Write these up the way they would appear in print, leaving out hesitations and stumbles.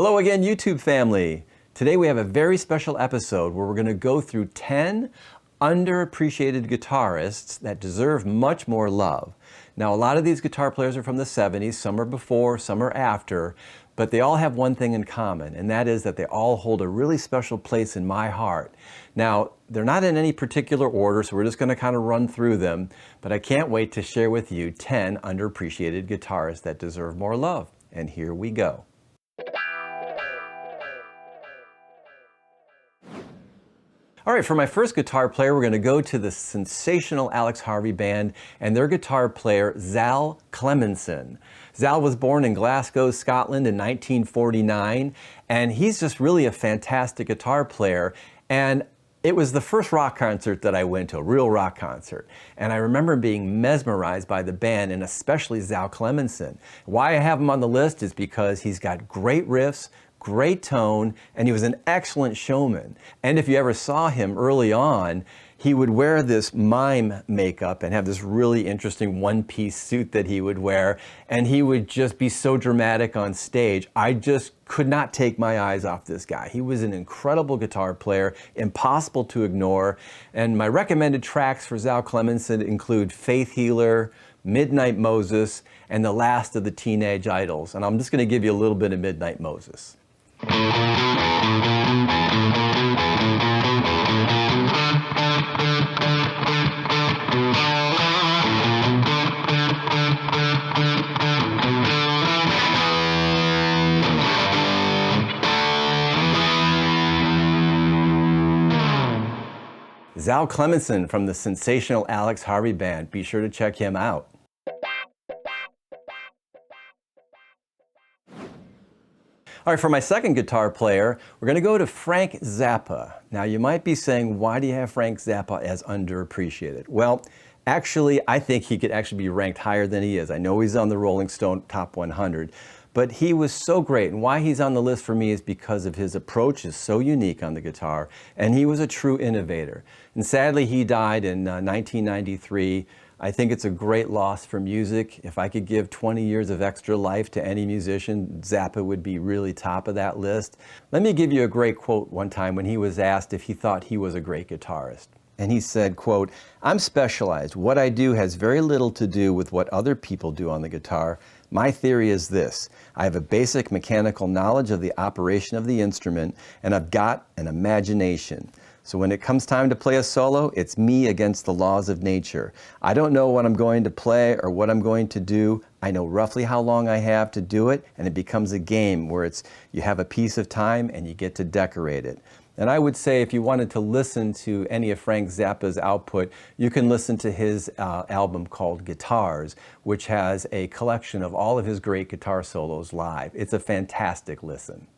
Hello again, YouTube family. Today we have a very special episode where we're going to go through 10 underappreciated guitarists that deserve much more love. Now, a lot of these guitar players are from the 70s, some are before, some are after, but they all have one thing in common, and that is that they all hold a really special place in my heart. Now, they're not in any particular order, so we're just going to kind of run through them, but I can't wait to share with you 10 underappreciated guitarists that deserve more love. And here we go. All right, for my first guitar player, we're going to go to the sensational Alex Harvey Band and their guitar player, Zal Cleminson. Zal was born in Glasgow, Scotland in 1949, and he's just really a fantastic guitar player. And it was the first rock concert that I went to, a real rock concert. And I remember being mesmerized by the band, and especially Zal Cleminson. Why I have him on the list is because he's got great riffs, great tone, and he was an excellent showman. And if you ever saw him early on, he would wear this mime makeup and have this really interesting one-piece suit that he would wear, and he would just be so dramatic on stage. I just could not take my eyes off this guy. He was an incredible guitar player, impossible to ignore, and my recommended tracks for Zal Cleminson include Faith Healer, Midnight Moses, and The Last of the Teenage Idols. And I'm just going to give you a little bit of Midnight Moses. Zal Cleminson from the sensational Alex Harvey Band. Be sure to check him out. All right, for my second guitar player, we're going to go to Frank Zappa. Now, you might be saying, why do you have Frank Zappa as underappreciated? Well, actually, I think he could actually be ranked higher than he is. I know he's on the Rolling Stone Top 100, but he was so great. And why he's on the list for me is because of his approach is so unique on the guitar, and he was a true innovator. And sadly, he died in 1993. I think it's a great loss for music. If I could give 20 years of extra life to any musician, Zappa would be really top of that list. Let me give you a great quote one time when he was asked if he thought he was a great guitarist. And he said, quote, "I'm specialized. What I do has very little to do with what other people do on the guitar. My theory is this: I have a basic mechanical knowledge of the operation of the instrument, and I've got an imagination. So when it comes time to play a solo, it's me against the laws of nature. I don't know what I'm going to play or what I'm going to do. I know roughly how long I have to do it, and it becomes a game where you have a piece of time and you get to decorate it." And I would say if you wanted to listen to any of Frank Zappa's output, you can listen to his album called Guitars, which has a collection of all of his great guitar solos live. It's a fantastic listen.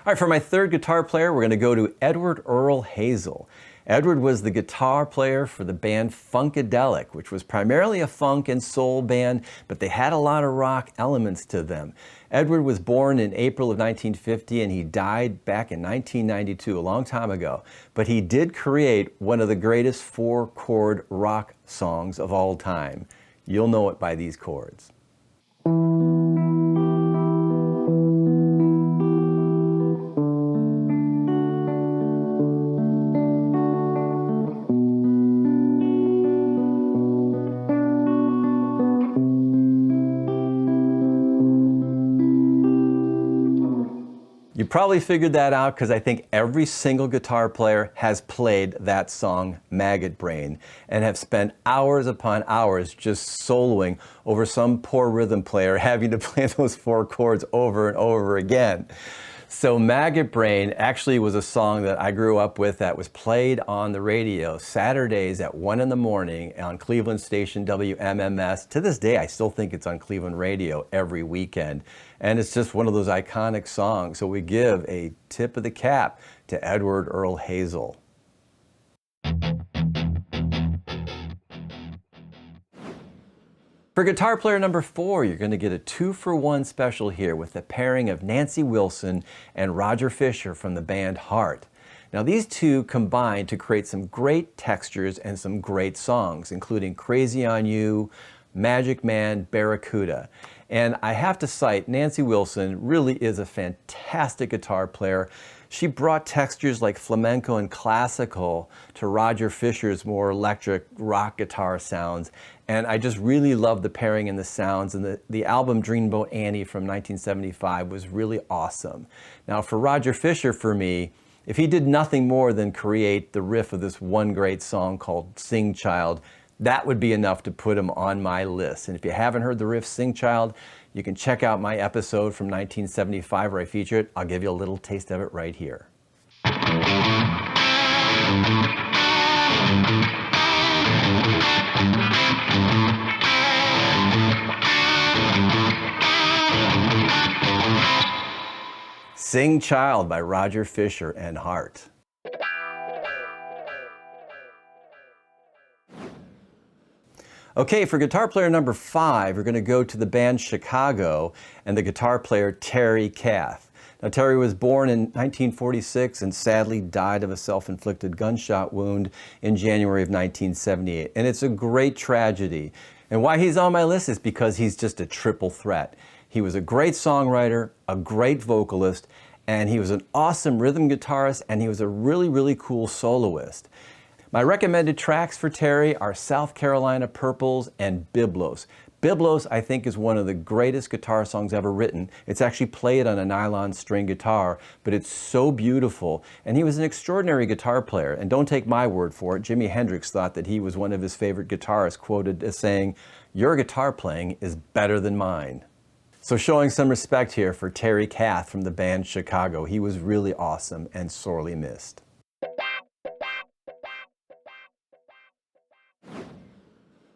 All right, for my third guitar player, we're going to go to Edward Earl Hazel. Edward was the guitar player for the band Funkadelic, which was primarily a funk and soul band, but they had a lot of rock elements to them. Edward was born in April of 1950, and he died back in 1992, a long time ago. But he did create one of the greatest four-chord rock songs of all time. You'll know it by these chords. You probably figured that out because I think every single guitar player has played that song, Maggot Brain, and have spent hours upon hours just soloing over some poor rhythm player having to play those four chords over and over again. So Maggot Brain actually was a song that I grew up with that was played on the radio Saturdays at 1 in the morning on Cleveland station WMMS. To this day, I still think it's on Cleveland radio every weekend. And it's just one of those iconic songs. So we give a tip of the cap to Edward Earl Hazel. For guitar player number 4, you're going to get a 2-for-1 special here with the pairing of Nancy Wilson and Roger Fisher from the band Heart. Now these two combined to create some great textures and some great songs, including Crazy on You, Magic Man, Barracuda. And I have to cite, Nancy Wilson really is a fantastic guitar player. She brought textures like flamenco and classical to Roger Fisher's more electric rock guitar sounds. And I just really love the pairing and the sounds. And the album Dreamboat Annie from 1975 was really awesome. Now for Roger Fisher, for me, if he did nothing more than create the riff of this one great song called Sing Child, that would be enough to put him on my list. And if you haven't heard the riff Sing Child, you can check out my episode from 1975 where I feature it. I'll give you a little taste of it right here. Sing Child by Roger Fisher and Hart. Okay, for guitar player number 5, we're going to go to the band Chicago and the guitar player Terry Kath. Now, Terry was born in 1946 and sadly died of a self-inflicted gunshot wound in January of 1978. And it's a great tragedy. And why he's on my list is because he's just a triple threat. He was a great songwriter, a great vocalist, and he was an awesome rhythm guitarist, and he was a really, really cool soloist. My recommended tracks for Terry are South Carolina Purples and Biblos. Biblos, I think, is one of the greatest guitar songs ever written. It's actually played on a nylon string guitar, but it's so beautiful. And he was an extraordinary guitar player. And don't take my word for it. Jimi Hendrix thought that he was one of his favorite guitarists, quoted as saying, "Your guitar playing is better than mine." So showing some respect here for Terry Kath from the band Chicago. He was really awesome and sorely missed.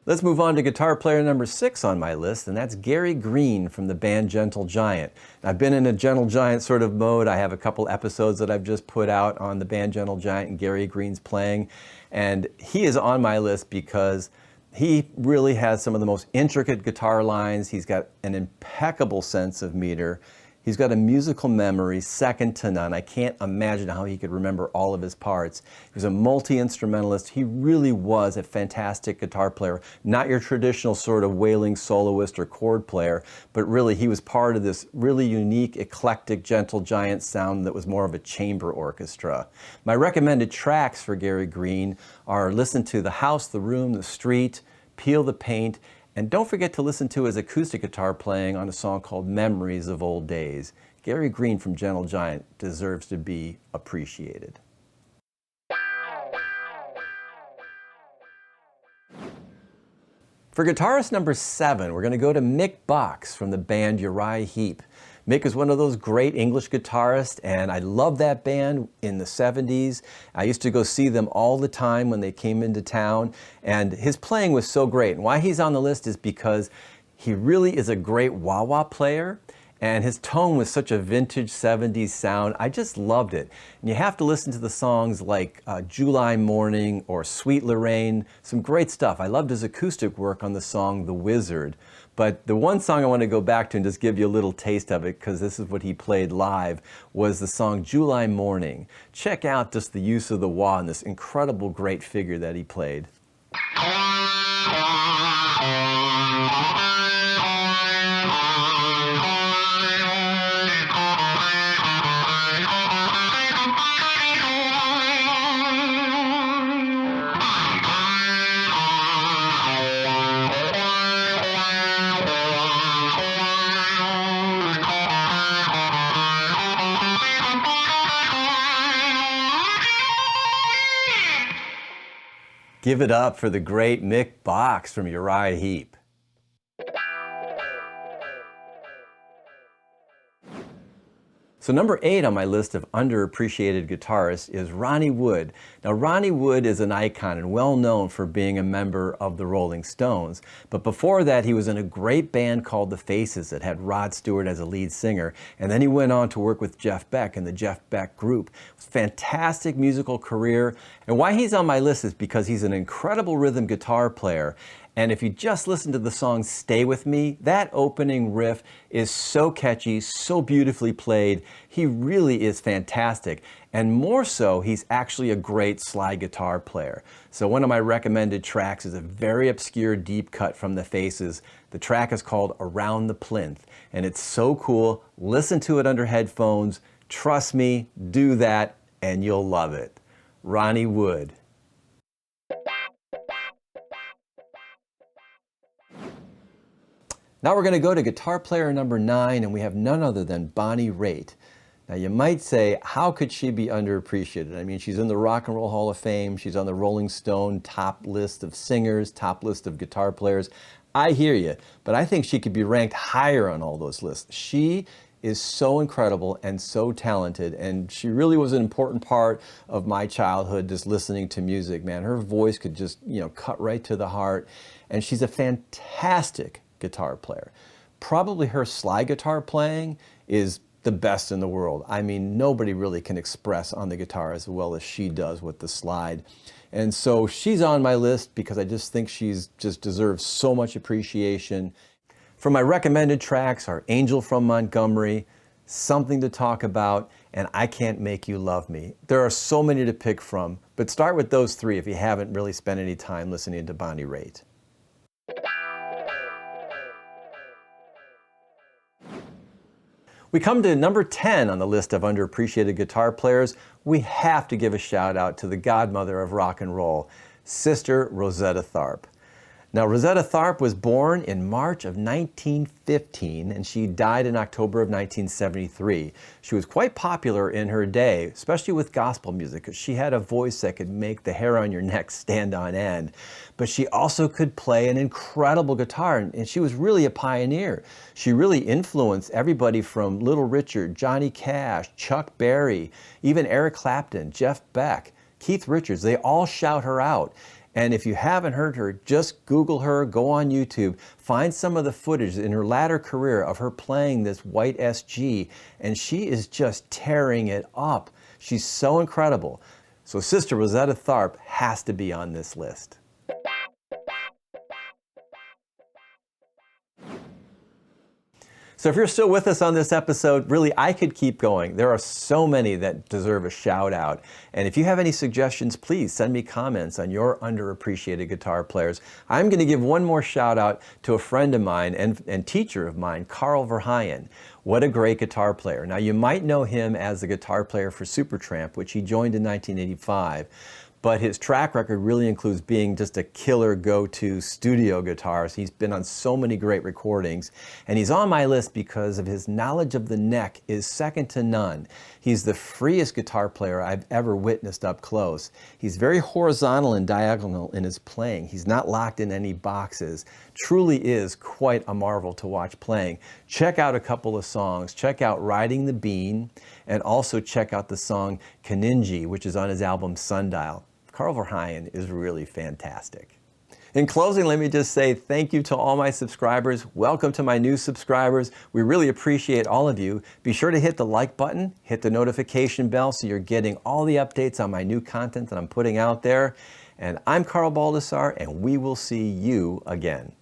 Let's move on to guitar player number 6 on my list, and that's Gary Green from the band Gentle Giant. I've been in a Gentle Giant sort of mode. I have a couple episodes that I've just put out on the band Gentle Giant and Gary Green's playing, and he is on my list because he really has some of the most intricate guitar lines. He's got an impeccable sense of meter. He's got a musical memory second to none. I can't imagine how he could remember all of his parts. He was a multi-instrumentalist. He really was a fantastic guitar player. Not your traditional sort of wailing soloist or chord player, but really he was part of this really unique, eclectic, Gentle Giant sound that was more of a chamber orchestra. My recommended tracks for Gary Green are listen to The House, The Room, The Street, Peel the Paint, and don't forget to listen to his acoustic guitar playing on a song called Memories of Old Days. Gary Green from Gentle Giant deserves to be appreciated. For guitarist number 7, we're going to go to Mick Box from the band Uriah Heep. Mick is one of those great English guitarists, and I love that band in the 70s. I used to go see them all the time when they came into town, and his playing was so great. And why he's on the list is because he really is a great wah-wah player, and his tone was such a vintage 70s sound. I just loved it. And you have to listen to the songs like July Morning or Sweet Lorraine, some great stuff. I loved his acoustic work on the song The Wizard. But the one song I want to go back to and just give you a little taste of it, because this is what he played live, was the song July Morning. Check out just the use of the wah and this incredible great figure that he played. Give it up for the great Mick Box from Uriah Heep. So number 8 on my list of underappreciated guitarists is Ronnie Wood. Now Ronnie Wood is an icon and well known for being a member of the Rolling Stones. But before that he was in a great band called The Faces that had Rod Stewart as a lead singer. And then he went on to work with Jeff Beck in the Jeff Beck Group. It was a fantastic musical career. And why he's on my list is because he's an incredible rhythm guitar player. And if you just listen to the song Stay With Me, that opening riff is so catchy, so beautifully played. He really is fantastic. And more so, he's actually a great slide guitar player. So one of my recommended tracks is a very obscure deep cut from the Faces. The track is called Around the Plinth, and it's so cool. Listen to it under headphones. Trust me, do that, and you'll love it. Ronnie Wood. Now we're going to go to guitar player number 9, and we have none other than Bonnie Raitt. Now you might say, how could she be underappreciated? I mean, she's in the Rock and Roll Hall of Fame. She's on the Rolling Stone top list of singers, top list of guitar players. I hear you, but I think she could be ranked higher on all those lists. She is so incredible and so talented, and she really was an important part of my childhood, just listening to music, man. Her voice could just, cut right to the heart, and she's a fantastic guitar player. Probably her slide guitar playing is the best in the world. I mean, nobody really can express on the guitar as well as she does with the slide. And so she's on my list because I just think she's just deserves so much appreciation. For my recommended tracks are Angel from Montgomery, Something to Talk About, and I Can't Make You Love Me. There are so many to pick from, but start with those three if you haven't really spent any time listening to Bonnie Raitt. We come to number 10 on the list of underappreciated guitar players. We have to give a shout out to the godmother of rock and roll, Sister Rosetta Tharpe. Now, Rosetta Tharpe was born in March of 1915, and she died in October of 1973. She was quite popular in her day, especially with gospel music, because she had a voice that could make the hair on your neck stand on end. But she also could play an incredible guitar, and she was really a pioneer. She really influenced everybody from Little Richard, Johnny Cash, Chuck Berry, even Eric Clapton, Jeff Beck, Keith Richards. They all shout her out. And if you haven't heard her, just Google her, go on YouTube, find some of the footage in her latter career of her playing this white SG, and she is just tearing it up. She's so incredible. So Sister Rosetta Tharpe has to be on this list. So if you're still with us on this episode, really, I could keep going. There are so many that deserve a shout out. And if you have any suggestions, please send me comments on your underappreciated guitar players. I'm going to give one more shout out to a friend of mine and teacher of mine, Earl Verheyen. What a great guitar player. Now, you might know him as the guitar player for Supertramp, which he joined in 1985. But his track record really includes being just a killer go-to studio guitarist. He's been on so many great recordings, and he's on my list because of his knowledge of the neck is second to none. He's the freest guitar player I've ever witnessed up close. He's very horizontal and diagonal in his playing. He's not locked in any boxes. Truly is quite a marvel to watch playing. Check out a couple of songs. Check out Riding the Bean, and also check out the song Kaninji, which is on his album Sundial. Earl Verheyen is really fantastic. In closing, let me just say thank you to all my subscribers. Welcome to my new subscribers. We really appreciate all of you. Be sure to hit the like button, hit the notification bell so you're getting all the updates on my new content that I'm putting out there. And I'm Carl Baldassarre, and we will see you again.